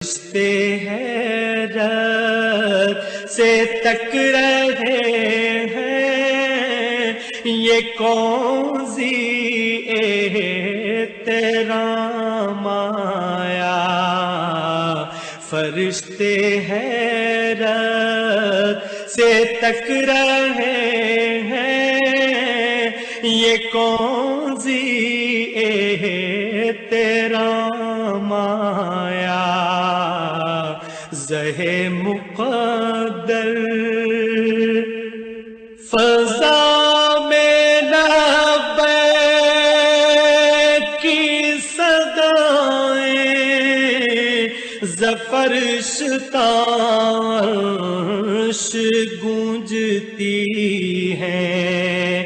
فرشتے حیرت سے تک رہے ہیں، یہ کون سی احترام آیا۔ فرشتے حیرت سے تک رہے ہیں، یہ کون سی احترام آیا۔ زہے مقدر فضا میں لبیک کی صدائیں، زفرش تاش گونجتی ہیں۔